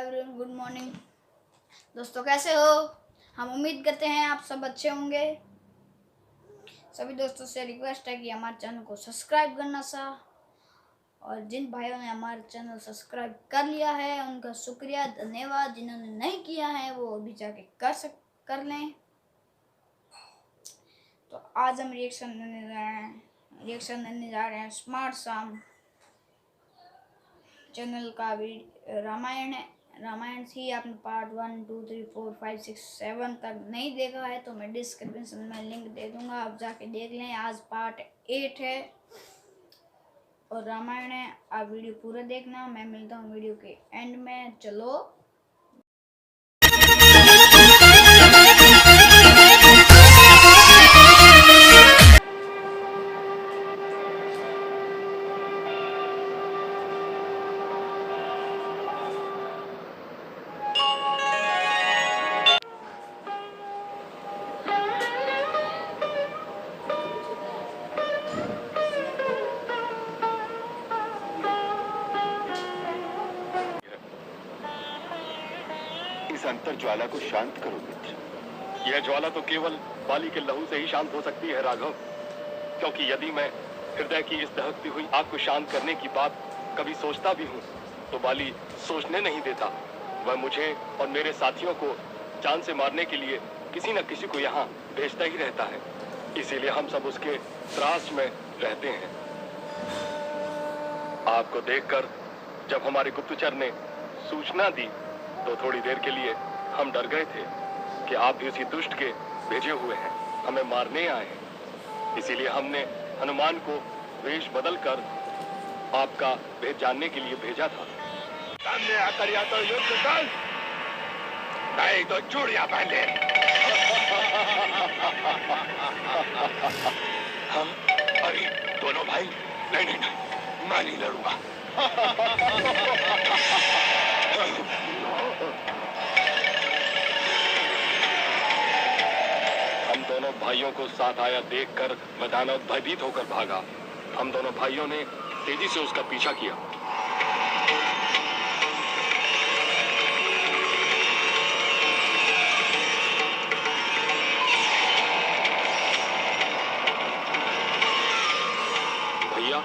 Everyone, good morning दोस्तों। कैसे हो? हम उम्मीद करते हैं आप सब अच्छे होंगे। सभी दोस्तों से रिक्वेस्ट है कि हमारे चैनल को सब्सक्राइब करना सा, और जिन भाइयों ने हमारा चैनल सब्सक्राइब कर लिया है उनका शुक्रिया, धन्यवाद। जिन्होंने नहीं किया है वो अभी जाके कर लें। तो आज हम रिएक्शन देने जा रहे हैं स्मार्ट शाम चैनल का। रामायण थी, आपने पार्ट 1, 2, 3, 4, 5, 6, 7 तक नहीं देखा है तो मैं डिस्क्रिप्शन में लिंक दे दूंगा, आप जाके देख लें। आज पार्ट 8 है और रामायण है। आप वीडियो पूरा देखना। मैं मिलता हूँ वीडियो के एंड में। चलो इस अंतर ज्वाला को शांत करो मित्र। यह ज्वाला तो केवल बाली के लहू से ही शांत हो सकती है राघव, क्योंकि यदि मैं हृदय की इस दहकती हुई आग को शांत करने की बात कभी सोचता भी हूँ तो बाली सोचने नहीं देता। वह मुझे और मेरे साथियों को जान से मारने के लिए किसी न किसी को यहाँ भेजता ही रहता है। इसीलिए हम सब उसके त्रास में रहते हैं। आपको देखकर जब हमारे गुप्तचर ने सूचना दी तो थोड़ी देर के लिए हम डर गए थे कि आप भी उसी दुष्ट के भेजे हुए हैं, हमें मारने आए हैं। इसीलिए हमने हनुमान को वेश बदलकर आपका भेद जानने के लिए भेजा था। सामने आकर या तो युद्ध कर, नहीं तो चूड़ियां पहन ले। हम अरे दोनों भाई, नहीं नहीं नहीं, मैं नहीं लड़ूंगा। हम दोनों भाइयों को साथ आया देखकर मैं दानव भयभीत होकर भागा। हम दोनों भाइयों ने तेजी से उसका पीछा किया। भैया,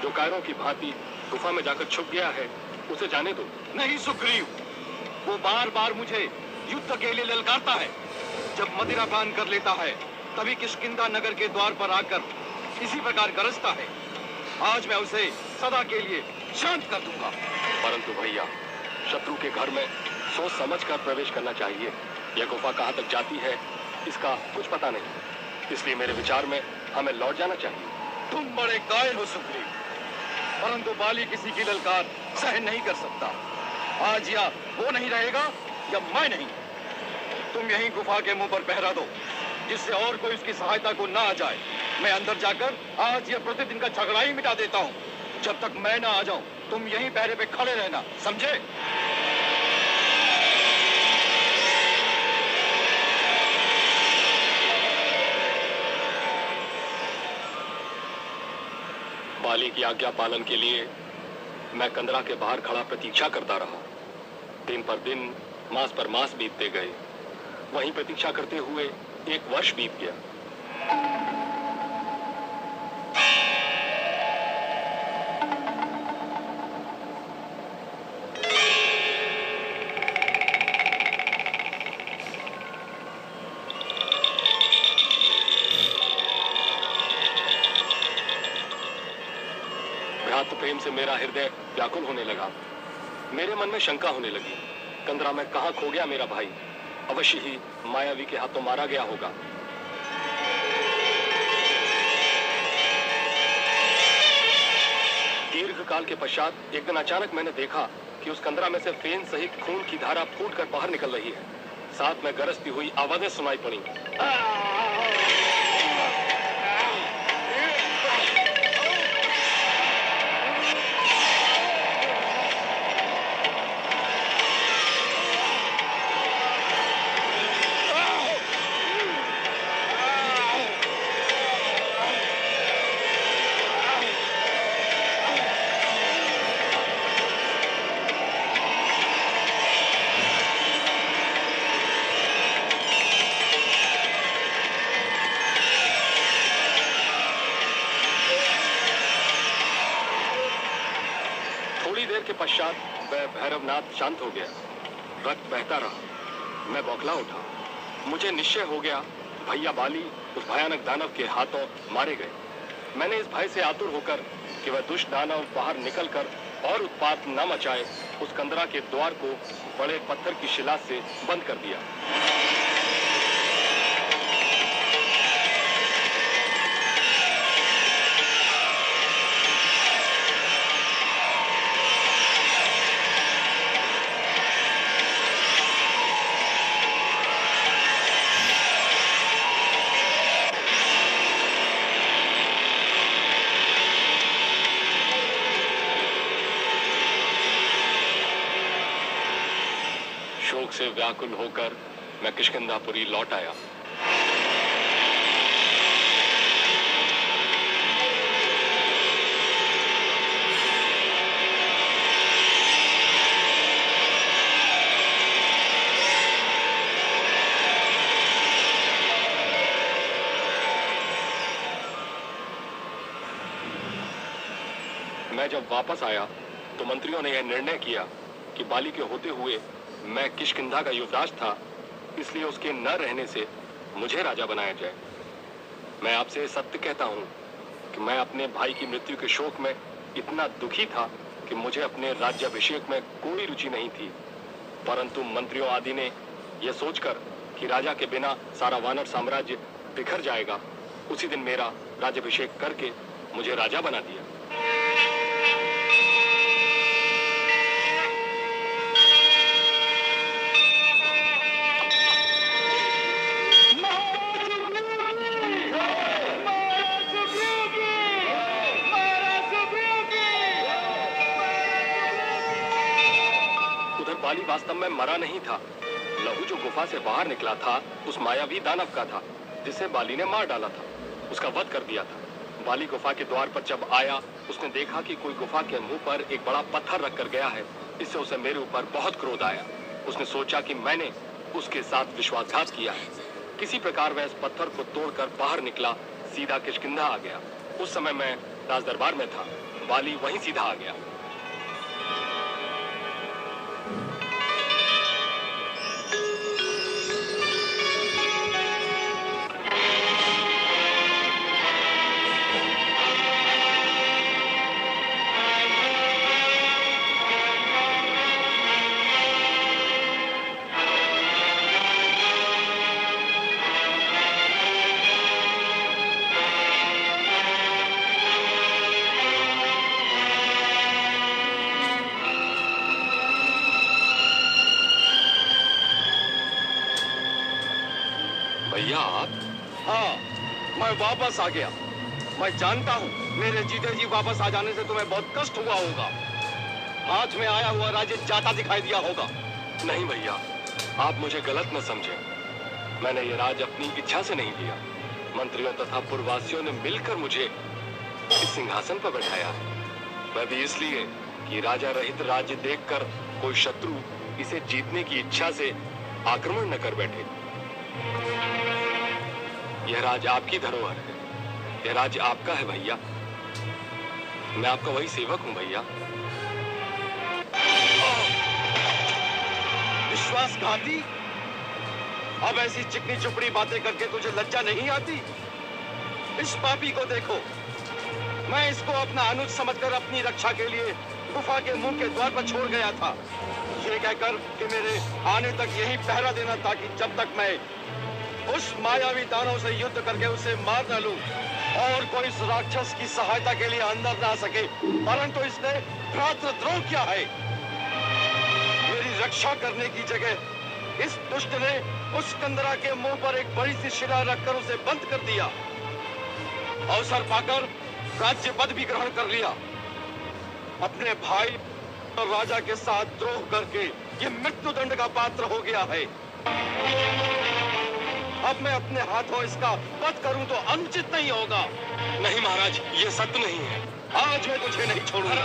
जो कायरों की भांति गुफा में जाकर छुप गया है उसे जाने दो। नहीं सुग्रीव, वो बार बार मुझे युद्ध के लिए ललकारता है। जब मदिरा पान कर लेता है तभी किष्किंधा नगर के द्वार पर आकर इसी प्रकार गरजता है। आज मैं उसे सदा के लिए शांत कर दूंगा। परंतु भैया, शत्रु के घर में सोच समझकर प्रवेश करना चाहिए। यह गुफा कहाँ तक जाती है इसका कुछ पता नहीं, इसलिए मेरे विचार में हमें लौट जाना चाहिए। तुम बड़े कायल हो सुग्रीव, परंतु बाली किसी की ललकार सहन नहीं कर सकता। आज या वो नहीं रहेगा या मैं नहीं। तुम यहीं गुफा के मुंह पर पहरा दो, जिससे और कोई उसकी सहायता को ना आ जाए। मैं अंदर जाकर आज ये प्रतिदिन का झगड़ा ही मिटा देता हूँ। जब तक मैं ना आ जाऊं तुम यहीं पहरे पे खड़े रहना, समझे? बाली की आज्ञा पालन के लिए मैं कंदरा के बाहर खड़ा प्रतीक्षा करता रहा। दिन पर दिन, मास पर मास बीतते गए। वहीं प्रतीक्षा करते हुए 1 वर्ष बीत गया। भ्रातृ प्रेम से मेरा हृदय व्याकुल होने लगा। मेरे मन में शंका होने लगी, कंदरा में कहां खो गया मेरा भाई? अवश्य ही मायावी के हाथों मारा गया होगा। दीर्घ काल के पश्चात एक दिन अचानक मैंने देखा कि उस कंदरा में से फेन सहित खून की धारा फूटकर बाहर निकल रही है। साथ में गरजती हुई आवाजें सुनाई पड़ी। तत्पश्चात वह भैरवनाथ शांत हो गया। रक्त बहता रहा। मैं बौखला उठा। मुझे निश्चय हो गया भैया बाली उस भयानक दानव के हाथों मारे गए। मैंने इस भय से आतुर होकर कि वह दुष्ट दानव बाहर निकलकर और उत्पात न मचाए उस कंदरा के द्वार को बड़े पत्थर की शिला से बंद कर दिया। शोक से व्याकुल होकर मैं किष्किंधापुरी लौट आया। मैं जब वापस आया तो मंत्रियों ने यह निर्णय किया कि बाली के होते हुए मैं किष्किंधा का युवराज था, इसलिए उसके न रहने से मुझे राजा बनाया जाए। मैं आपसे सत्य कहता हूं कि मैं अपने भाई की मृत्यु के शोक में इतना दुखी था कि मुझे अपने राज्याभिषेक में कोई रुचि नहीं थी। परंतु मंत्रियों आदि ने यह सोचकर कि राजा के बिना सारा वानर साम्राज्य बिखर जाएगा, उसी दिन मेरा राज्याभिषेक करके मुझे राजा बना दिया। बाली वास्तव में मरा नहीं था। लहू जो गुफा से बाहर निकला था उस मायावी दानव का था जिसे बाली ने मार डाला था, उसका वध कर दिया था। बाली गुफा के द्वार पर जब आया उसने देखा कि कोई गुफा के मुंह पर एक बड़ा पत्थर रख कर गया है। इससे उसे मेरे ऊपर बहुत क्रोध आया। उसने सोचा कि मैंने उसके साथ विश्वासघात किया है। किसी प्रकार वह इस पत्थर को तोड़कर बाहर निकला, सीधा किष्किंधा आ गया। उस समय मैं राज दरबार में था, बाली वहीं सीधा आ गया। भैया आप? हाँ, मैं वापस आ गया। मैं जानता हूँ मेरे जीते जी वापस आ जाने से तुम्हें बहुत कष्ट हुआ होगा। हाथ में आया हुआ राज्य जाता दिखाई दिया होगा। नहीं भैया, आप मुझे गलत न समझें। मैंने ये राज अपनी इच्छा से नहीं लिया। मंत्रियों तथा पूर्ववासियों ने मिलकर मुझे इस सिंहासन पर बैठाया है। वह भी इसलिए कि राजा रहित राज्य देखकर कोई शत्रु इसे जीतने की इच्छा से आक्रमण न कर बैठे। यह राज आपकी धरोहर है, यह राज आपका है भैया। मैं आपका वही सेवक हूं भैया। विश्वासघाती, अब ऐसी चिकनी चुपड़ी बातें करके तुझे लज्जा नहीं आती? इस पापी को देखो। मैं इसको अपना अनुज समझकर अपनी रक्षा के लिए गुफा के मुंह के द्वार पर छोड़ गया था, ये कहकर कि मेरे आने तक यही पहरा देना ताकि जब तक मैं उस मायावी दानव से युद्ध करके उसे मार न लूं और कोई इस राक्षस की सहायता के लिए अंदर ना सके। परंतु इसने भ्रातृद्रोह किया है। मेरी रक्षा करने की जगह इस दुष्ट ने उस कंदरा के मुंह पर एक बड़ी सी शिला रखकर उसे बंद कर दिया। अवसर पाकर राज्य पद भी ग्रहण कर लिया। अपने भाई और राजा के साथ द्रोह करके ये मृत्युदंड का पात्र हो गया है। अब मैं अपने हाथों इसका वध करूं तो अनुचित नहीं होगा। नहीं महाराज, ये सत्य नहीं है। आज मैं तुझे नहीं छोड़ूंगा।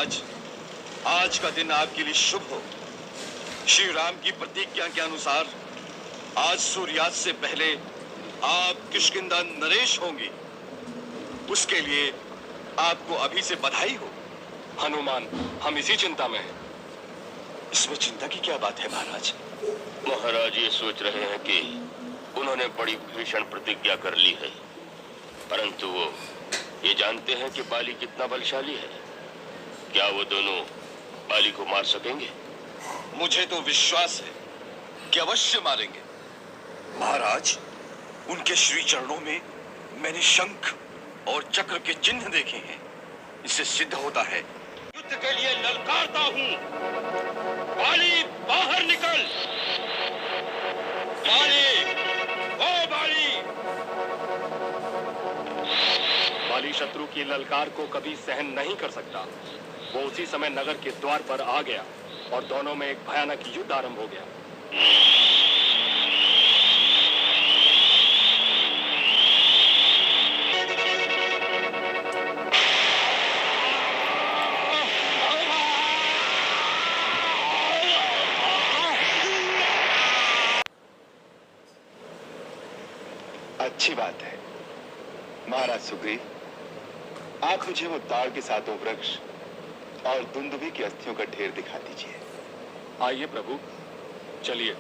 महाराज, आज का दिन आपके लिए शुभ हो। श्री राम की प्रतिज्ञा के अनुसार आज सूर्यास्त से पहले आप किष्किंधा नरेश होंगे। उसके लिए आपको अभी से बधाई हो। हनुमान, हम इसी चिंता में हैं। इसमें चिंता की क्या बात है महाराज? महाराज ये सोच रहे हैं कि उन्होंने बड़ी भीषण प्रतिज्ञा कर ली है, परंतु वो ये जानते हैं कि बाली कितना बलशाली है। क्या वो दोनों बाली को मार सकेंगे? मुझे तो विश्वास है कि अवश्य मारेंगे। महाराज, उनके श्री चरणों में मैंने शंख और चक्र के चिन्ह देखे हैं। इससे सिद्ध होता है युद्ध के लिए ललकारता हूँ। बाली बाहर निकल। बाली, ओ बाली। बाली शत्रु की ललकार को कभी सहन नहीं कर सकता। वो उसी समय नगर के द्वार पर आ गया और दोनों में एक भयानक युद्ध आरंभ हो गया। अच्छी बात है महाराज सुग्रीव, आप मुझे वो ताड़ के सातों वृक्ष और दुंदुभी की अस्थियों का ढेर दिखा दीजिए। आइए प्रभु, चलिए।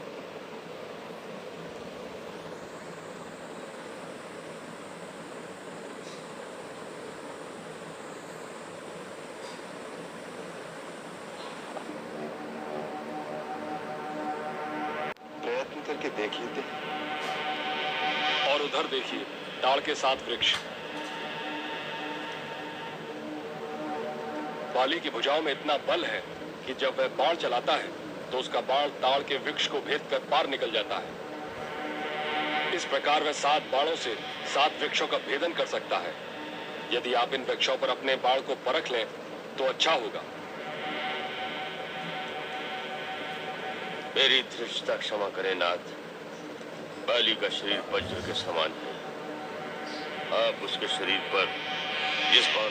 प्रयत्न करके देख लेते हैं। और उधर देखिए, ताड़ के 7 वृक्ष। बाली की भुजाओं में इतना बल है कि जब वह बाण चलाता है तो उसका बाण ताड़ के वृक्ष को भेद कर पार निकल जाता है। इस प्रकार वह 7 बाणों से 7 वृक्षों का भेदन कर सकता है। यदि आप इन वृक्षों पर अपने बाण को परख लें तो अच्छा होगा। मेरी धृष्टता क्षमा करें नाथ। बाली का शरीर वज्र के समान है। आप उसके शरीर पर जिस बाण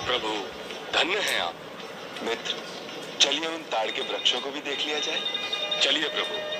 प्रभु, धन्य हैं आप। मित्र, चलिए उन ताड़ के वृक्षों को भी देख लिया जाए। चलिए प्रभु।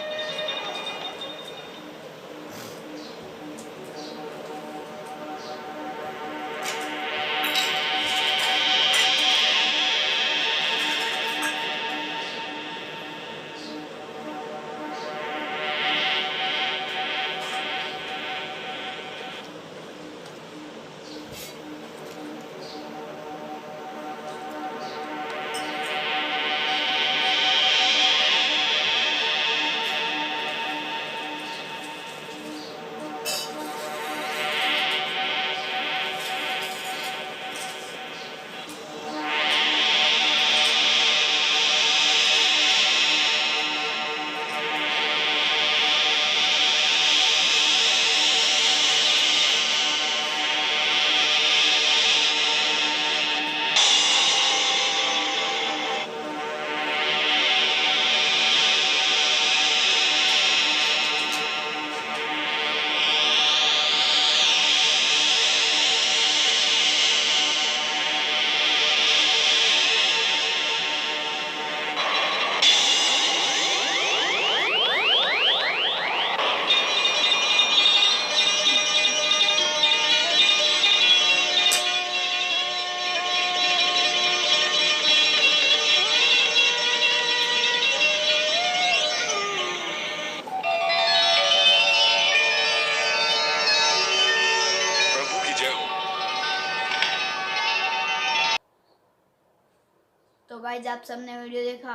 तो गाइज, आप सबने वीडियो देखा।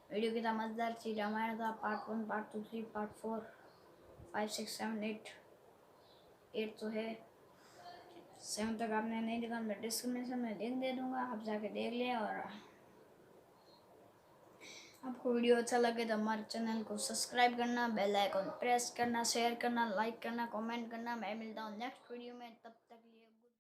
वीडियो कितना मजेदार थी। रामायण था पार्ट 1, पार्ट 2, 3, पार्ट 4, 5, 6, 7, 8 तो है। 7 तक आपने नहीं देखा, मैं डिस्क्रिप्शन में लिंक दे दूंगा, आप जाके देख लें। और आपको वीडियो अच्छा लगे तो हमारे चैनल को सब्सक्राइब करना, बेल आइकन प्रेस करना, शेयर करना, लाइक करना, कमेंट करना। मैं मिलता हूँ नेक्स्ट वीडियो में, तब